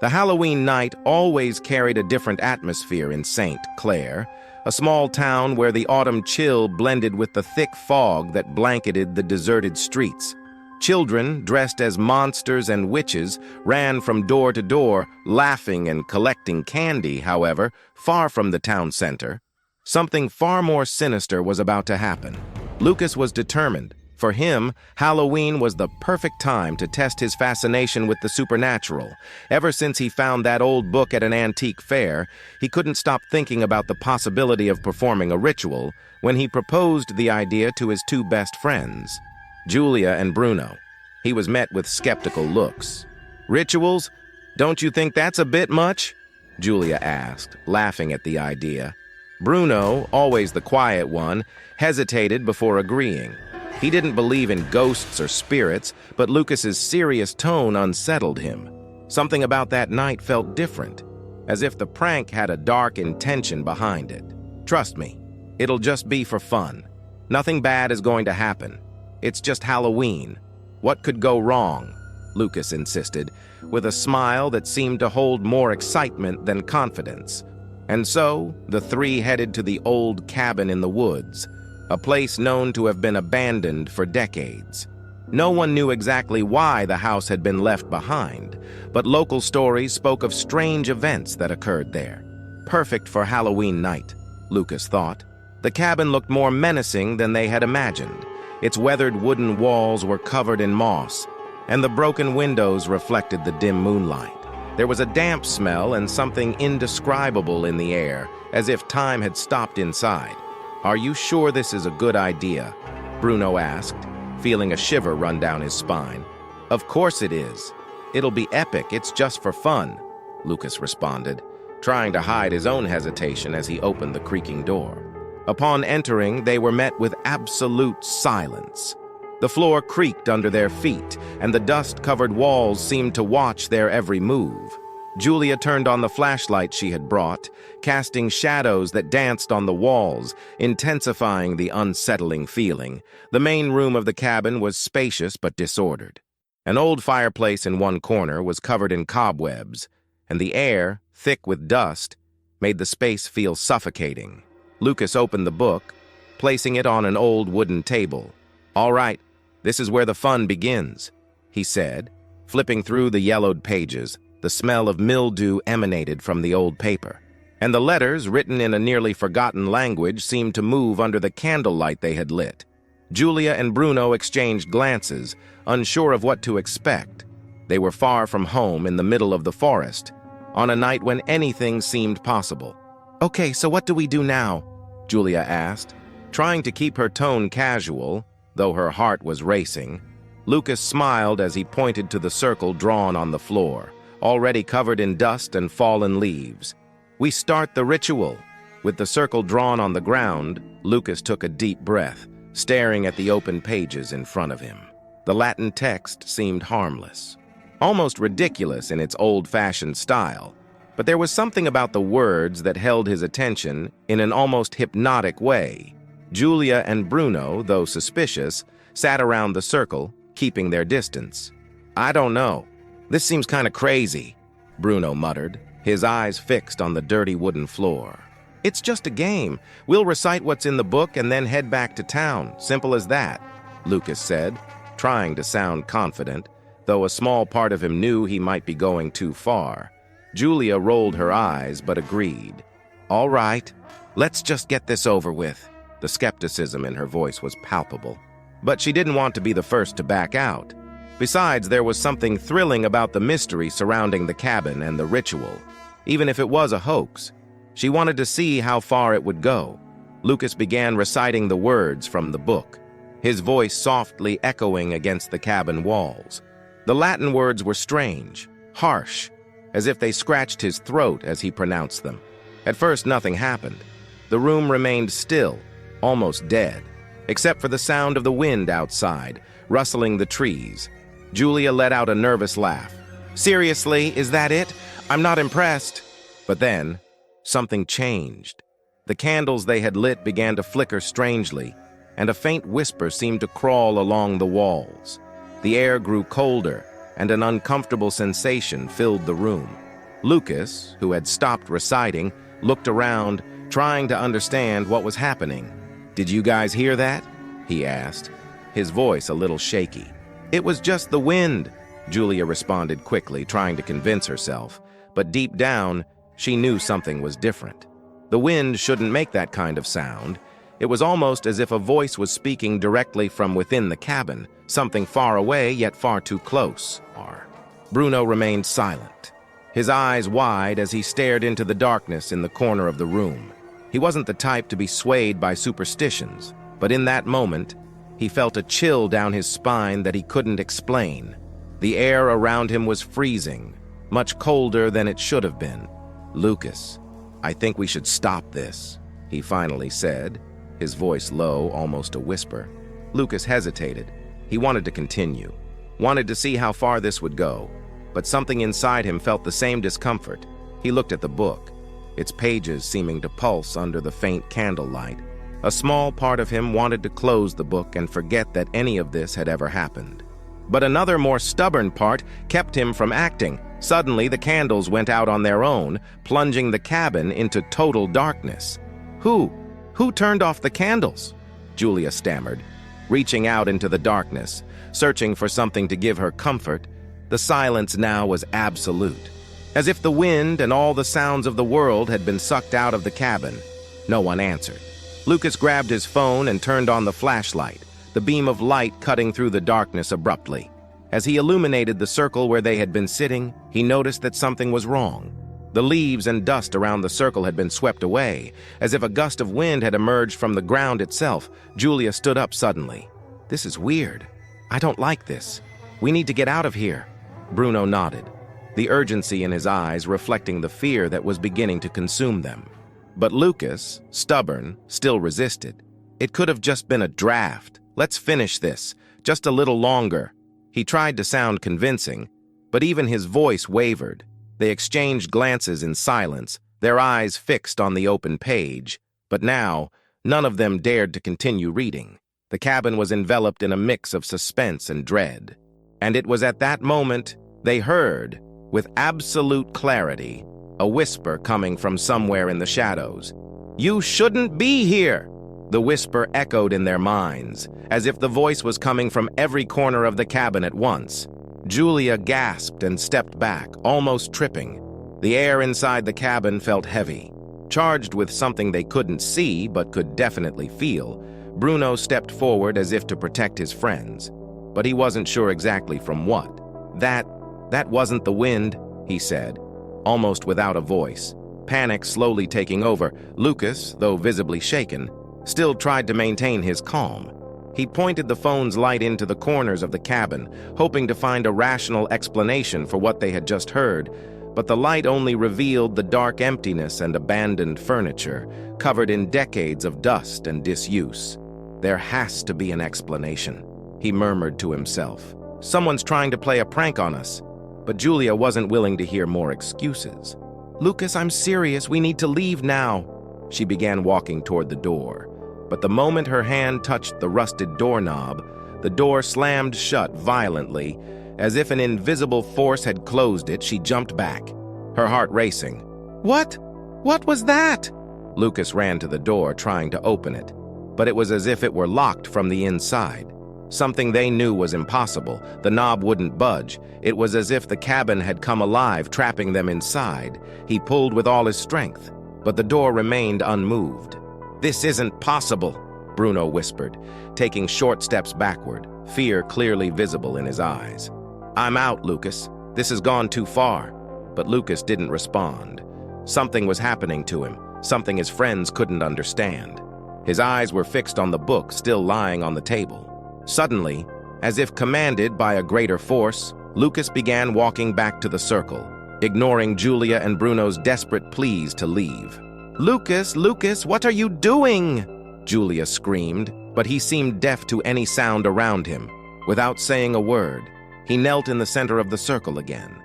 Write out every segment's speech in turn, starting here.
The Halloween night always carried a different atmosphere in St. Clair, a small town where the autumn chill blended with the thick fog that blanketed the deserted streets. Children, dressed as monsters and witches, ran from door to door, laughing and collecting candy, however, far from the town center. Something far more sinister was about to happen. Lucas was determined. For him, Halloween was the perfect time to test his fascination with the supernatural. Ever since he found that old book at an antique fair, he couldn't stop thinking about the possibility of performing a ritual when he proposed the idea to his two best friends, Julia and Bruno. He was met with skeptical looks. "Rituals? Don't you think that's a bit much?" Julia asked, laughing at the idea. Bruno, always the quiet one, hesitated before agreeing. He didn't believe in ghosts or spirits, but Lucas's serious tone unsettled him. Something about that night felt different, as if the prank had a dark intention behind it. "Trust me, it'll just be for fun. Nothing bad is going to happen. It's just Halloween. What could go wrong?" Lucas insisted, with a smile that seemed to hold more excitement than confidence. And so, the three headed to the old cabin in the woods, a place known to have been abandoned for decades. No one knew exactly why the house had been left behind, but local stories spoke of strange events that occurred there. Perfect for Halloween night, Lucas thought. The cabin looked more menacing than they had imagined. Its weathered wooden walls were covered in moss, and the broken windows reflected the dim moonlight. There was a damp smell and something indescribable in the air, as if time had stopped inside. "Are you sure this is a good idea?" Bruno asked, feeling a shiver run down his spine. "Of course it is. It'll be epic, it's just for fun," Lucas responded, trying to hide his own hesitation as he opened the creaking door. Upon entering, they were met with absolute silence. The floor creaked under their feet, and the dust-covered walls seemed to watch their every move. Julia turned on the flashlight she had brought, casting shadows that danced on the walls, intensifying the unsettling feeling. The main room of the cabin was spacious but disordered. An old fireplace in one corner was covered in cobwebs, and the air, thick with dust, made the space feel suffocating. Lucas opened the book, placing it on an old wooden table. "All right, this is where the fun begins," he said, flipping through the yellowed pages. The smell of mildew emanated from the old paper, and the letters, written in a nearly forgotten language, seemed to move under the candlelight they had lit. Julia and Bruno exchanged glances, unsure of what to expect. They were far from home in the middle of the forest, on a night when anything seemed possible. "Okay, so what do we do now?" Julia asked, trying to keep her tone casual, though her heart was racing. Lucas smiled as he pointed to the circle drawn on the floor, already covered in dust and fallen leaves. "We start the ritual." With the circle drawn on the ground, Lucas took a deep breath, staring at the open pages in front of him. The Latin text seemed harmless, almost ridiculous in its old-fashioned style, but there was something about the words that held his attention in an almost hypnotic way. Julia and Bruno, though suspicious, sat around the circle, keeping their distance. "I don't know. This seems kind of crazy," Bruno muttered, his eyes fixed on the dirty wooden floor. "It's just a game. We'll recite what's in the book and then head back to town. Simple as that," Lucas said, trying to sound confident, though a small part of him knew he might be going too far. Julia rolled her eyes but agreed. "All right, let's just get this over with." The skepticism in her voice was palpable, but she didn't want to be the first to back out. Besides, there was something thrilling about the mystery surrounding the cabin and the ritual. Even if it was a hoax, she wanted to see how far it would go. Lucas began reciting the words from the book, his voice softly echoing against the cabin walls. The Latin words were strange, harsh, as if they scratched his throat as he pronounced them. At first, nothing happened. The room remained still, almost dead, except for the sound of the wind outside, rustling the trees. Julia let out a nervous laugh. "Seriously, is that it? I'm not impressed." But then, something changed. The candles they had lit began to flicker strangely, and a faint whisper seemed to crawl along the walls. The air grew colder, and an uncomfortable sensation filled the room. Lucas, who had stopped reciting, looked around, trying to understand what was happening. "Did you guys hear that?" he asked, his voice a little shaky. "It was just the wind," Julia responded quickly, trying to convince herself. But deep down, she knew something was different. The wind shouldn't make that kind of sound. It was almost as if a voice was speaking directly from within the cabin, something far away yet far too close. Bruno remained silent, his eyes wide as he stared into the darkness in the corner of the room. He wasn't the type to be swayed by superstitions, but in that moment, he felt a chill down his spine that he couldn't explain. The air around him was freezing, much colder than it should have been. "Lucas, I think we should stop this," he finally said, his voice low, almost a whisper. Lucas hesitated. He wanted to continue, wanted to see how far this would go, but something inside him felt the same discomfort. He looked at the book, its pages seeming to pulse under the faint candlelight. A small part of him wanted to close the book and forget that any of this had ever happened. But another, more stubborn part kept him from acting. Suddenly, the candles went out on their own, plunging the cabin into total darkness. Who turned off the candles?" Julia stammered, reaching out into the darkness, searching for something to give her comfort. The silence now was absolute, as if the wind and all the sounds of the world had been sucked out of the cabin. No one answered. Lucas grabbed his phone and turned on the flashlight, the beam of light cutting through the darkness abruptly. As he illuminated the circle where they had been sitting, he noticed that something was wrong. The leaves and dust around the circle had been swept away, as if a gust of wind had emerged from the ground itself. Julia stood up suddenly. "This is weird. I don't like this. We need to get out of here." Bruno nodded, the urgency in his eyes reflecting the fear that was beginning to consume them. But Lucas, stubborn, still resisted. "It could have just been a draft. Let's finish this, just a little longer." He tried to sound convincing, but even his voice wavered. They exchanged glances in silence, their eyes fixed on the open page. But now, none of them dared to continue reading. The cabin was enveloped in a mix of suspense and dread. And it was at that moment they heard, with absolute clarity, a whisper coming from somewhere in the shadows. "You shouldn't be here!" The whisper echoed in their minds, as if the voice was coming from every corner of the cabin at once. Julia gasped and stepped back, almost tripping. The air inside the cabin felt heavy, charged with something they couldn't see but could definitely feel. Bruno stepped forward as if to protect his friends, but he wasn't sure exactly from what. That wasn't the wind," he said, almost without a voice. Panic slowly taking over, Lucas, though visibly shaken, still tried to maintain his calm. He pointed the phone's light into the corners of the cabin, hoping to find a rational explanation for what they had just heard, but the light only revealed the dark emptiness and abandoned furniture, covered in decades of dust and disuse. "There has to be an explanation," he murmured to himself. "Someone's trying to play a prank on us." But Julia wasn't willing to hear more excuses. "Lucas, I'm serious. We need to leave now." She began walking toward the door. But the moment her hand touched the rusted doorknob, the door slammed shut violently. As if an invisible force had closed it, she jumped back, her heart racing. What was that?" Lucas ran to the door, trying to open it. But it was as if it were locked from the inside. Something they knew was impossible. The knob wouldn't budge. It was as if the cabin had come alive, trapping them inside. He pulled with all his strength, but the door remained unmoved. "This isn't possible," Bruno whispered, taking short steps backward, fear clearly visible in his eyes. "I'm out, Lucas. This has gone too far." But Lucas didn't respond. Something was happening to him, something his friends couldn't understand. His eyes were fixed on the book still lying on the table. Suddenly, as if commanded by a greater force, Lucas began walking back to the circle, ignoring Julia and Bruno's desperate pleas to leave. Lucas, what are you doing?" Julia screamed, but he seemed deaf to any sound around him. Without saying a word, he knelt in the center of the circle again.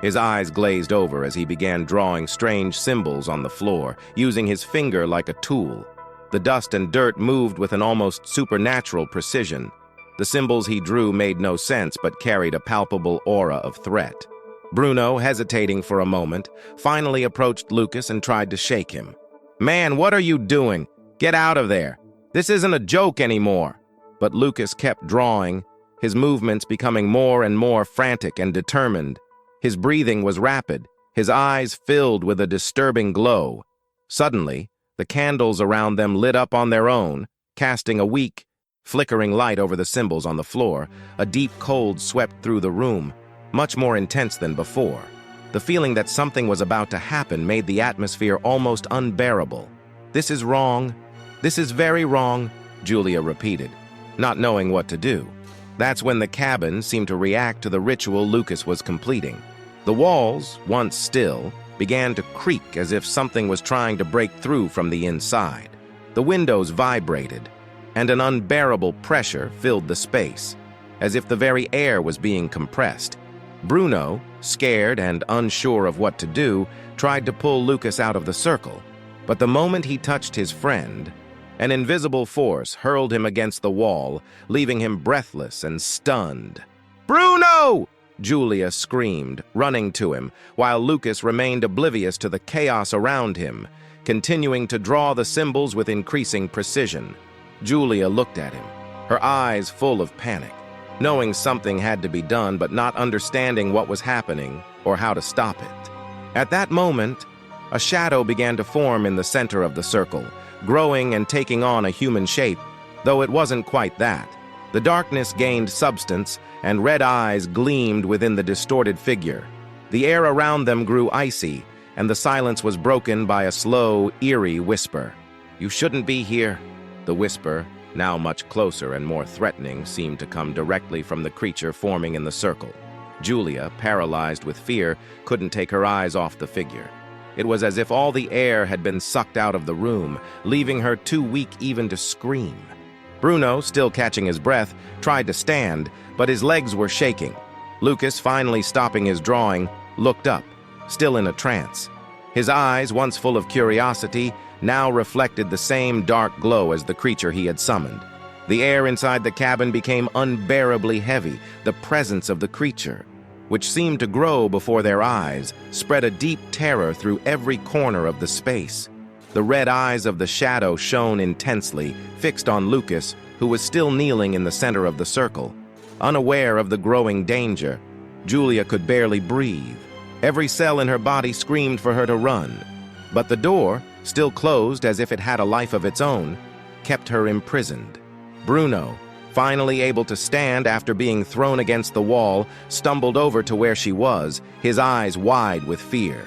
His eyes glazed over as he began drawing strange symbols on the floor, using his finger like a tool. The dust and dirt moved with an almost supernatural precision. The symbols he drew made no sense but carried a palpable aura of threat. Bruno, hesitating for a moment, finally approached Lucas and tried to shake him. "Man, what are you doing? Get out of there. This isn't a joke anymore." But Lucas kept drawing, his movements becoming more and more frantic and determined. His breathing was rapid, his eyes filled with a disturbing glow. Suddenly, the candles around them lit up on their own, casting a weak, flickering light over the symbols on the floor. A deep cold swept through the room, much more intense than before. The feeling that something was about to happen made the atmosphere almost unbearable. "This is wrong. This is very wrong," Julia repeated, not knowing what to do. That's when the cabin seemed to react to the ritual Lucas was completing. The walls, once still, began to creak as if something was trying to break through from the inside. The windows vibrated, and an unbearable pressure filled the space, as if the very air was being compressed. Bruno, scared and unsure of what to do, tried to pull Lucas out of the circle, but the moment he touched his friend, an invisible force hurled him against the wall, leaving him breathless and stunned. "Bruno!" Julia screamed, running to him, while Lucas remained oblivious to the chaos around him, continuing to draw the symbols with increasing precision. Julia looked at him, her eyes full of panic, knowing something had to be done but not understanding what was happening or how to stop it. At that moment, a shadow began to form in the center of the circle, growing and taking on a human shape, though it wasn't quite that. The darkness gained substance, and red eyes gleamed within the distorted figure. The air around them grew icy, and the silence was broken by a slow, eerie whisper. "You shouldn't be here." The whisper, now much closer and more threatening, seemed to come directly from the creature forming in the circle. Julia, paralyzed with fear, couldn't take her eyes off the figure. It was as if all the air had been sucked out of the room, leaving her too weak even to scream. Bruno, still catching his breath, tried to stand, but his legs were shaking. Lucas, finally stopping his drawing, looked up, still in a trance. His eyes, once full of curiosity, now reflected the same dark glow as the creature he had summoned. The air inside the cabin became unbearably heavy. The presence of the creature, which seemed to grow before their eyes, spread a deep terror through every corner of the space. The red eyes of the shadow shone intensely, fixed on Lucas, who was still kneeling in the center of the circle. Unaware of the growing danger, Julia could barely breathe. Every cell in her body screamed for her to run. But the door, still closed as if it had a life of its own, kept her imprisoned. Bruno, finally able to stand after being thrown against the wall, stumbled over to where she was, his eyes wide with fear.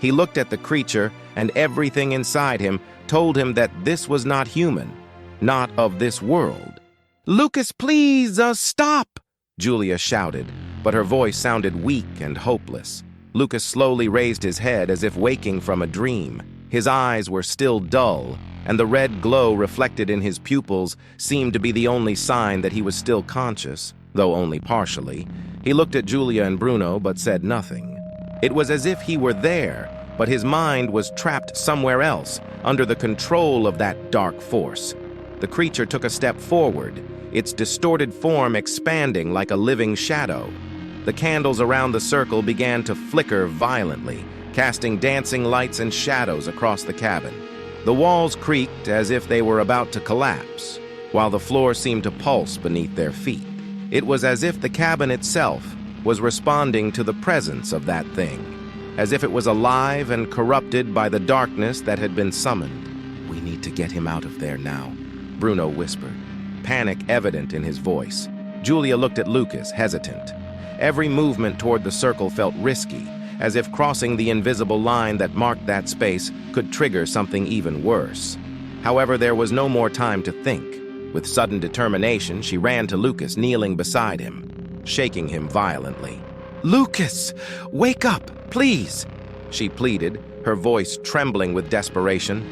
He looked at the creature, and everything inside him told him that this was not human, not of this world. "Lucas, please, stop!" Julia shouted, but her voice sounded weak and hopeless. Lucas slowly raised his head as if waking from a dream. His eyes were still dull, and the red glow reflected in his pupils seemed to be the only sign that he was still conscious, though only partially. He looked at Julia and Bruno but said nothing. It was as if he were there, but his mind was trapped somewhere else, under the control of that dark force. The creature took a step forward, its distorted form expanding like a living shadow. The candles around the circle began to flicker violently, casting dancing lights and shadows across the cabin. The walls creaked as if they were about to collapse, while the floor seemed to pulse beneath their feet. It was as if the cabin itself was responding to the presence of that thing, as if it was alive and corrupted by the darkness that had been summoned. "We need to get him out of there now," Bruno whispered, panic evident in his voice. Julia looked at Lucas, hesitant. Every movement toward the circle felt risky, as if crossing the invisible line that marked that space could trigger something even worse. However, there was no more time to think. With sudden determination, she ran to Lucas, kneeling beside him, shaking him violently. "Lucas, wake up, please!" she pleaded, her voice trembling with desperation.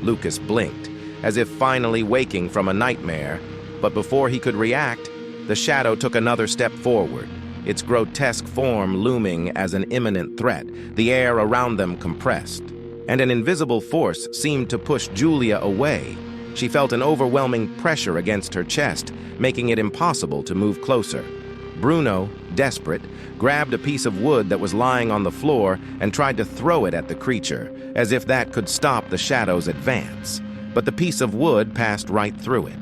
Lucas blinked, as if finally waking from a nightmare, but before he could react, the shadow took another step forward, its grotesque form looming as an imminent threat, the air around them compressed. And an invisible force seemed to push Julia away. She felt an overwhelming pressure against her chest, making it impossible to move closer. Bruno, desperate, grabbed a piece of wood that was lying on the floor and tried to throw it at the creature, as if that could stop the shadow's advance. But the piece of wood passed right through it.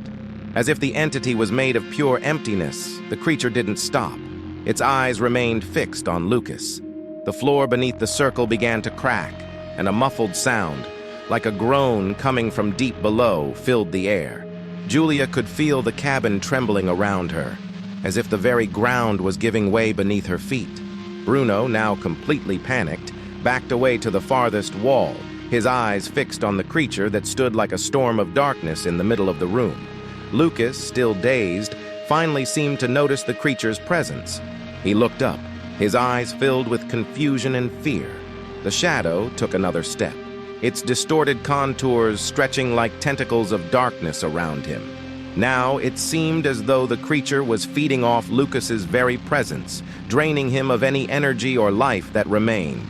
As if the entity was made of pure emptiness, the creature didn't stop. Its eyes remained fixed on Lucas. The floor beneath the circle began to crack, and a muffled sound, like a groan coming from deep below, filled the air. Julia could feel the cabin trembling around her, as if the very ground was giving way beneath her feet. Bruno, now completely panicked, backed away to the farthest wall, his eyes fixed on the creature that stood like a storm of darkness in the middle of the room. Lucas, still dazed, finally seemed to notice the creature's presence. He looked up, his eyes filled with confusion and fear. The shadow took another step, its distorted contours stretching like tentacles of darkness around him. Now it seemed as though the creature was feeding off Lucas's very presence, draining him of any energy or life that remained.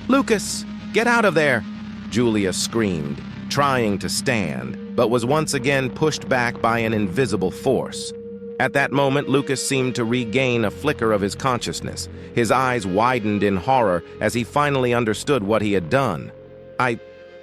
"Lucas, get out of there!" Julia screamed, trying to stand, but was once again pushed back by an invisible force. At that moment, Lucas seemed to regain a flicker of his consciousness. His eyes widened in horror as he finally understood what he had done.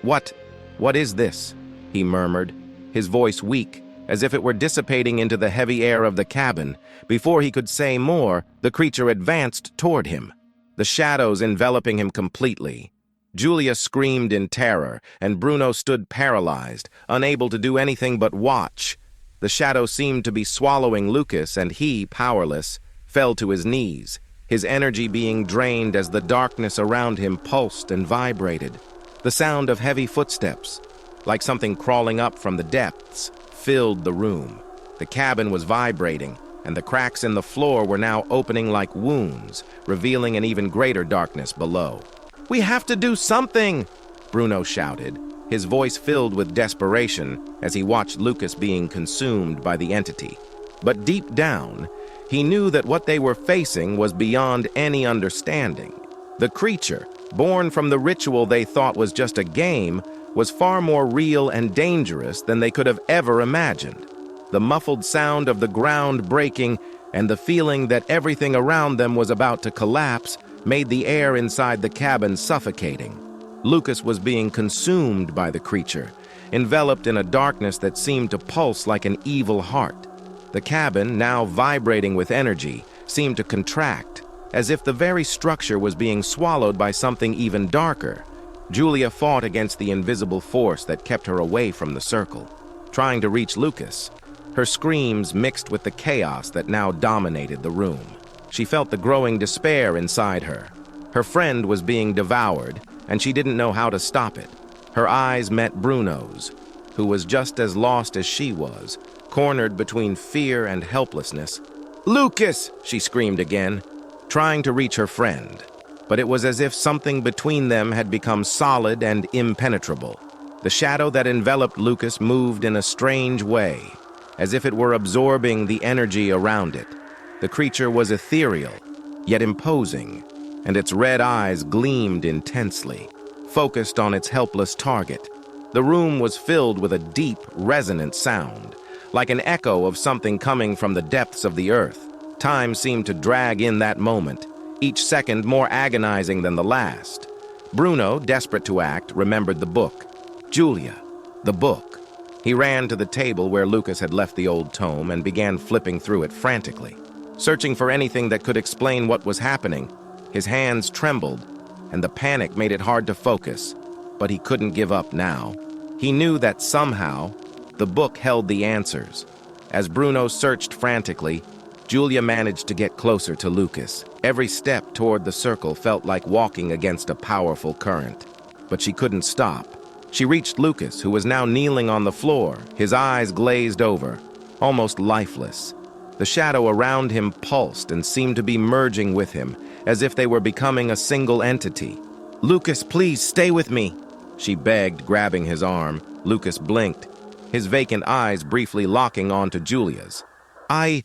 What is this?" he murmured, his voice weak, as if it were dissipating into the heavy air of the cabin. Before he could say more, the creature advanced toward him, the shadows enveloping him completely. Julia screamed in terror, and Bruno stood paralyzed, unable to do anything but watch. The shadow seemed to be swallowing Lucas, and he, powerless, fell to his knees, his energy being drained as the darkness around him pulsed and vibrated. The sound of heavy footsteps, like something crawling up from the depths, filled the room. The cabin was vibrating, and the cracks in the floor were now opening like wounds, revealing an even greater darkness below. "We have to do something!" Bruno shouted, his voice filled with desperation as he watched Lucas being consumed by the entity. But deep down, he knew that what they were facing was beyond any understanding. The creature, born from the ritual they thought was just a game, was far more real and dangerous than they could have ever imagined. The muffled sound of the ground breaking and the feeling that everything around them was about to collapse made the air inside the cabin suffocating. Lucas was being consumed by the creature, enveloped in a darkness that seemed to pulse like an evil heart. The cabin, now vibrating with energy, seemed to contract, as if the very structure was being swallowed by something even darker. Julia fought against the invisible force that kept her away from the circle, trying to reach Lucas. Her screams mixed with the chaos that now dominated the room. She felt the growing despair inside her. Her friend was being devoured, and she didn't know how to stop it. Her eyes met Bruno's, who was just as lost as she was, cornered between fear and helplessness. "Lucas!" she screamed again, trying to reach her friend. But it was as if something between them had become solid and impenetrable. The shadow that enveloped Lucas moved in a strange way, as if it were absorbing the energy around it. The creature was ethereal, yet imposing, and its red eyes gleamed intensely, focused on its helpless target. The room was filled with a deep, resonant sound, like an echo of something coming from the depths of the earth. Time seemed to drag in that moment, each second more agonizing than the last. Bruno, desperate to act, remembered the book. Julia, the book. He ran to the table where Lucas had left the old tome and began flipping through it frantically, searching for anything that could explain what was happening. His hands trembled, and the panic made it hard to focus, but he couldn't give up now. He knew that somehow the book held the answers. As Bruno searched frantically, Julia managed to get closer to Lucas. Every step toward the circle felt like walking against a powerful current, but she couldn't stop. She reached Lucas, who was now kneeling on the floor, his eyes glazed over, almost lifeless. The shadow around him pulsed and seemed to be merging with him, as if they were becoming a single entity. "Lucas, please stay with me," she begged, grabbing his arm. Lucas blinked, his vacant eyes briefly locking onto Julia's. I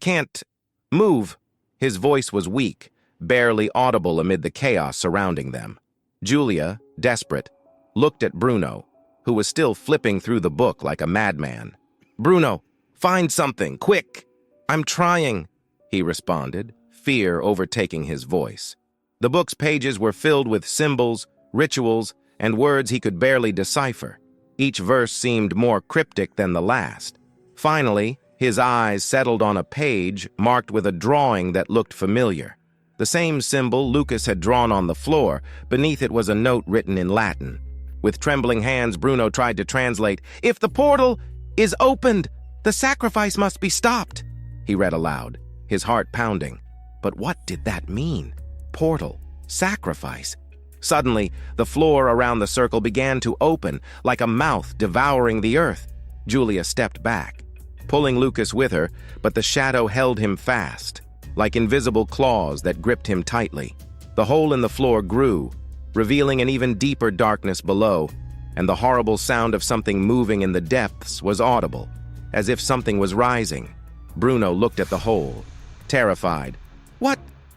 can't move." His voice was weak, barely audible amid the chaos surrounding them. Julia, desperate, looked at Bruno, who was still flipping through the book like a madman. "Bruno, find something, quick!" "I'm trying." he responded, fear overtaking his voice. The book's pages were filled with symbols, rituals, and words he could barely decipher. Each verse seemed more cryptic than the last. Finally, his eyes settled on a page marked with a drawing that looked familiar. The same symbol Lucas had drawn on the floor. Beneath it was a note written in Latin. With trembling hands, Bruno tried to translate, "If the portal is opened, the sacrifice must be stopped," he read aloud, his heart pounding. But what did that mean? Portal, sacrifice. Suddenly, the floor around the circle began to open, like a mouth devouring the earth. Julia stepped back, pulling Lucas with her, but the shadow held him fast, like invisible claws that gripped him tightly. The hole in the floor grew, revealing an even deeper darkness below, and the horrible sound of something moving in the depths was audible, as if something was rising. Bruno looked at the hole, terrified.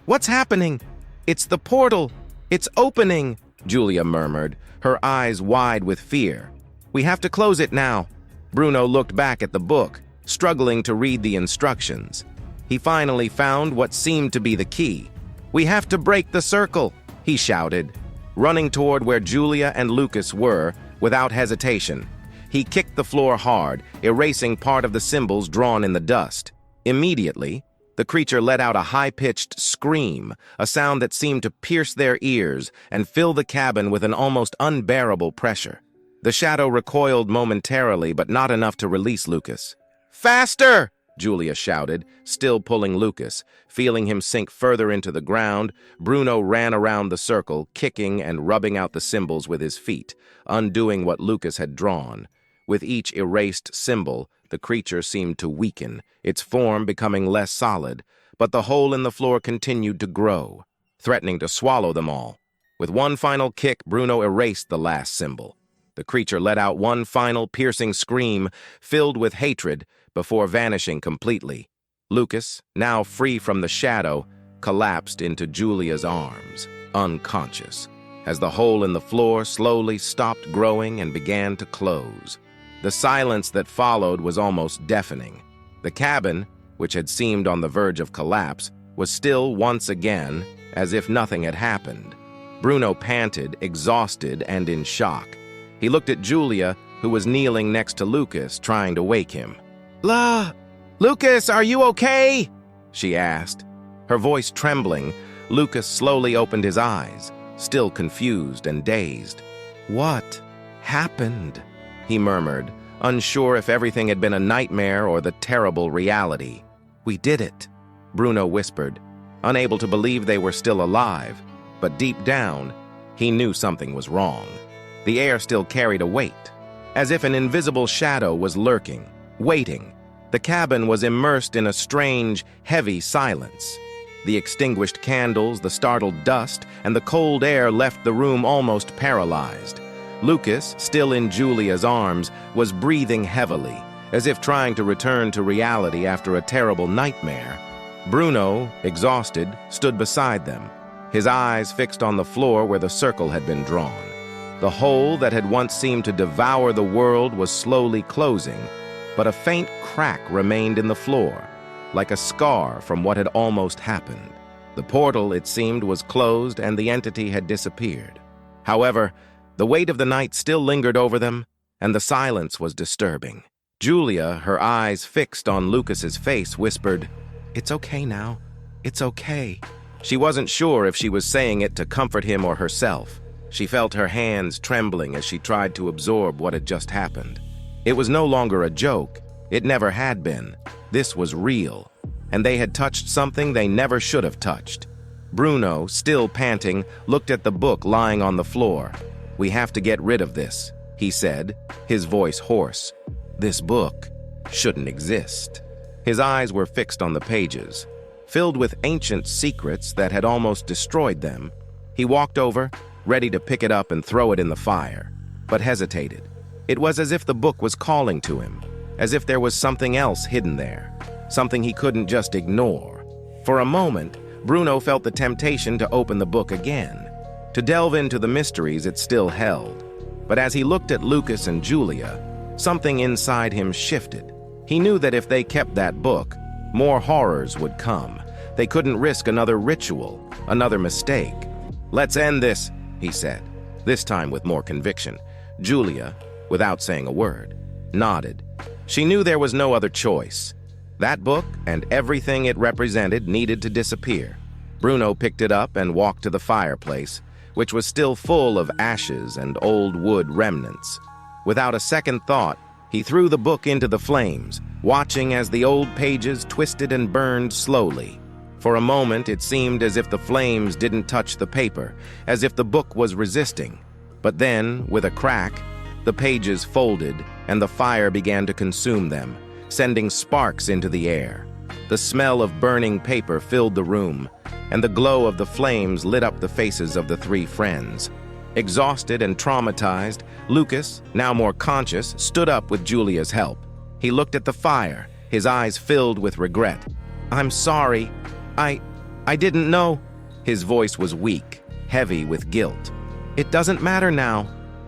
What's happening? It's the portal! It's opening!" Julia murmured, her eyes wide with fear. "We have to close it now." Bruno looked back at the book, struggling to read the instructions. He finally found what seemed to be the key. "We have to break the circle," he shouted, running toward where Julia and Lucas were without hesitation. He kicked the floor hard, erasing part of the symbols drawn in the dust. Immediately, the creature let out a high-pitched scream, a sound that seemed to pierce their ears and fill the cabin with an almost unbearable pressure. The shadow recoiled momentarily, but not enough to release Lucas. "Faster!" Julia shouted, still pulling Lucas. Feeling him sink further into the ground, Bruno ran around the circle, kicking and rubbing out the symbols with his feet, undoing what Lucas had drawn. With each erased symbol, the creature seemed to weaken, its form becoming less solid, but the hole in the floor continued to grow, threatening to swallow them all. With one final kick, Bruno erased the last symbol. The creature let out one final piercing scream, filled with hatred, before vanishing completely. Lucas, now free from the shadow, collapsed into Julia's arms, unconscious, as the hole in the floor slowly stopped growing and began to close. The silence that followed was almost deafening. The cabin, which had seemed on the verge of collapse, was still once again, as if nothing had happened. Bruno panted, exhausted and in shock. He looked at Julia, who was kneeling next to Lucas, trying to wake him. Lucas, are you okay?" she asked. Her voice trembling, Lucas slowly opened his eyes, still confused and dazed. "What happened?" he murmured, unsure if everything had been a nightmare or the terrible reality. "We did it," Bruno whispered, unable to believe they were still alive, but deep down, he knew something was wrong. The air still carried a weight, as if an invisible shadow was lurking, waiting. The cabin was immersed in a strange, heavy silence. The extinguished candles, the startled dust, and the cold air left the room almost paralyzed. Lucas, still in Julia's arms, was breathing heavily, as if trying to return to reality after a terrible nightmare. Bruno, exhausted, stood beside them, his eyes fixed on the floor where the circle had been drawn. The hole that had once seemed to devour the world was slowly closing, but a faint crack remained in the floor, like a scar from what had almost happened. The portal, it seemed, was closed and the entity had disappeared. However, the weight of the night still lingered over them, and the silence was disturbing. Julia, her eyes fixed on Lucas's face, whispered, "It's okay now. It's okay." She wasn't sure if she was saying it to comfort him or herself. She felt her hands trembling as she tried to absorb what had just happened. It was no longer a joke. It never had been. This was real, and they had touched something they never should have touched. Bruno, still panting, looked at the book lying on the floor. "We have to get rid of this," he said, his voice hoarse. "This book shouldn't exist." His eyes were fixed on the pages, filled with ancient secrets that had almost destroyed them. He walked over, ready to pick it up and throw it in the fire, but hesitated. It was as if the book was calling to him, as if there was something else hidden there, something he couldn't just ignore. For a moment, Bruno felt the temptation to open the book again, to delve into the mysteries it still held. But as he looked at Lucas and Julia, something inside him shifted. He knew that if they kept that book, More horrors would come. They couldn't risk another ritual, another mistake. "Let's end this," he said, this time with more conviction. Julia, without saying a word, nodded. She knew there was no other choice. That book and everything it represented needed to disappear. Bruno picked it up and walked to the fireplace, which was still full of ashes and old wood remnants. Without a second thought, he threw the book into the flames, watching as the old pages twisted and burned slowly. For a moment, it seemed as if the flames didn't touch the paper, as if the book was resisting. But then, with a crack, the pages folded and the fire began to consume them, sending sparks into the air. The smell of burning paper filled the room, and the glow of the flames lit up the faces of the three friends. Exhausted and traumatized, Lucas, now more conscious, stood up with Julia's help. He looked at the fire, his eyes filled with regret. "I'm sorry. I didn't know." His voice was weak, heavy with guilt. "It doesn't matter now,"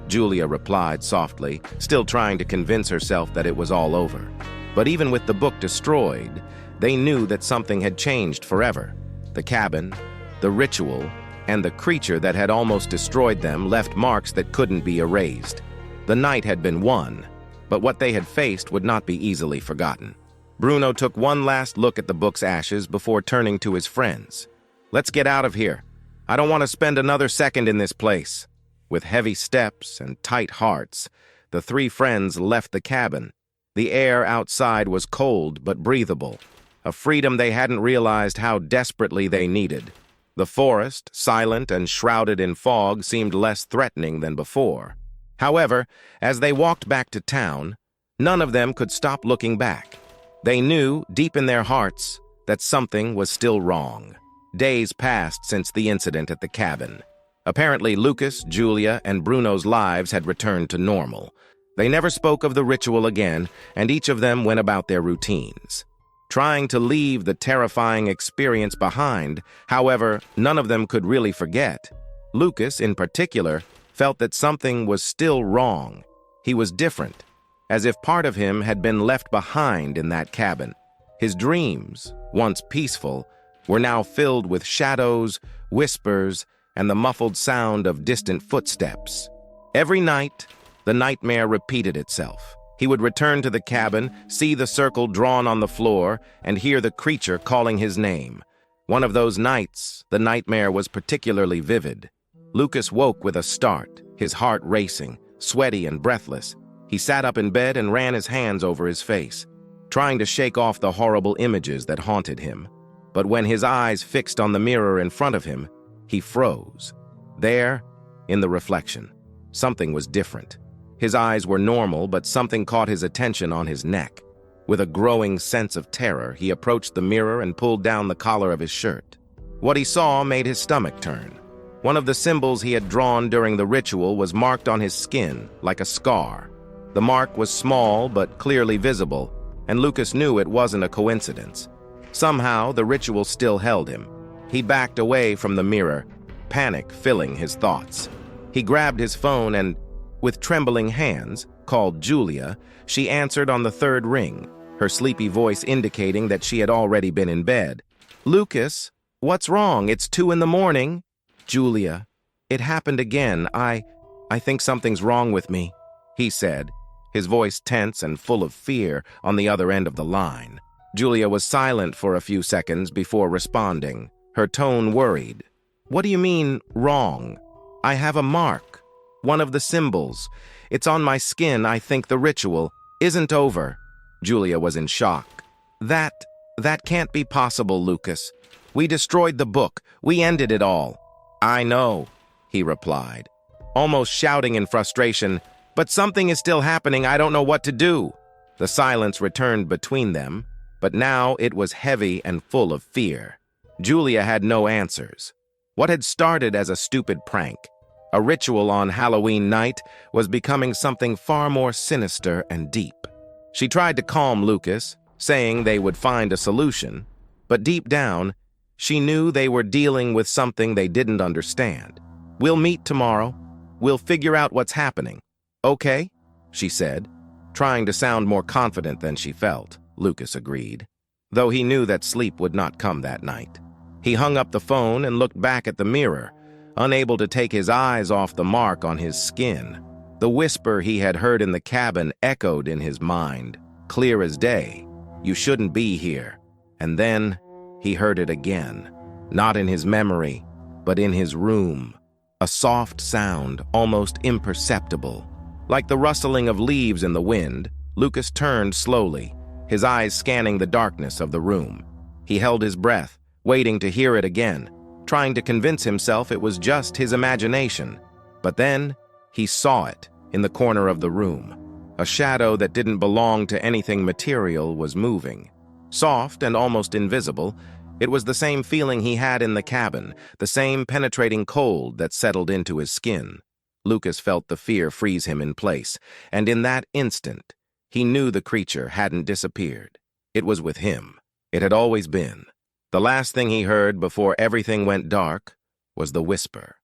Julia replied softly, still trying to convince herself that it was all over. But even with the book destroyed, they knew that something had changed forever. The cabin, the ritual, and the creature that had almost destroyed them left marks that couldn't be erased. The night had been won, but what they had faced would not be easily forgotten. Bruno took one last look at the book's ashes before turning to his friends. "Let's get out of here. I don't want to spend another second in this place." With heavy steps and tight hearts, the three friends left the cabin. The air outside was cold but breathable, a freedom they hadn't realized how desperately they needed. The forest, silent and shrouded in fog, seemed less threatening than before. However, as they walked back to town, none of them could stop looking back. They knew, deep in their hearts, that something was still wrong. Days passed since the incident at the cabin. Apparently, Lucas, Julia, and Bruno's lives had returned to normal. They never spoke of the ritual again, and each of them went about their routines. Trying to leave the terrifying experience behind, however, none of them could really forget. Lucas, in particular, felt that something was still wrong. He was different, as if part of him had been left behind in that cabin. His dreams, once peaceful, were now filled with shadows, whispers, and the muffled sound of distant footsteps. Every night, the nightmare repeated itself. He would return to the cabin, see the circle drawn on the floor, and hear the creature calling his name. One of those nights, the nightmare was particularly vivid. Lucas woke with a start, his heart racing, sweaty and breathless. He sat up in bed and ran his hands over his face, trying to shake off the horrible images that haunted him. But when his eyes fixed on the mirror in front of him, he froze. There, in the reflection, something was different. His eyes were normal, but something caught his attention on his neck. With a growing sense of terror, he approached the mirror and pulled down the collar of his shirt. What he saw made his stomach turn. One of the symbols he had drawn during the ritual was marked on his skin, like a scar. The mark was small but clearly visible, and Lucas knew it wasn't a coincidence. Somehow, the ritual still held him. He backed away from the mirror, panic filling his thoughts. He grabbed his phone and, with trembling hands, called Julia. She answered on the third ring, her sleepy voice indicating that she had already been in bed. "Lucas, what's wrong? It's 2 a.m. "Julia, it happened again. I think something's wrong with me," he said, his voice tense and full of fear on the other end of the line. Julia was silent for a few seconds before responding, her tone worried. "What do you mean, wrong? I have a mark. One of the symbols. It's on my skin. I think the ritual isn't over." Julia was in shock. That can't be possible, Lucas. We destroyed the book. We ended it all." "I know," he replied, almost shouting in frustration, "but something is still happening. I don't know what to do." The silence returned between them, but now it was heavy and full of fear. Julia had no answers. What had started as a stupid prank, a ritual on Halloween night, was becoming something far more sinister and deep. She tried to calm Lucas, saying they would find a solution, but deep down, she knew they were dealing with something they didn't understand. "We'll meet tomorrow. We'll figure out what's happening. Okay?" she said, trying to sound more confident than she felt. Lucas agreed. though he knew that sleep would not come that night. He hung up the phone and looked back at the mirror, unable to take his eyes off the mark on his skin. The whisper he had heard in the cabin echoed in his mind, clear as day. "You shouldn't be here." And then he heard it again, not in his memory, but in his room. A soft sound, almost imperceptible. Like the rustling of leaves in the wind, Lucas turned slowly, his eyes scanning the darkness of the room. He held his breath, waiting to hear it again, trying to convince himself it was just his imagination. But then he saw it in the corner of the room. A shadow that didn't belong to anything material was moving. Soft and almost invisible, it was the same feeling he had in the cabin, the same penetrating cold that settled into his skin. Lucas felt the fear freeze him in place, and in that instant, he knew the creature hadn't disappeared. It was with him. It had always been. The last thing he heard before everything went dark was the whisper.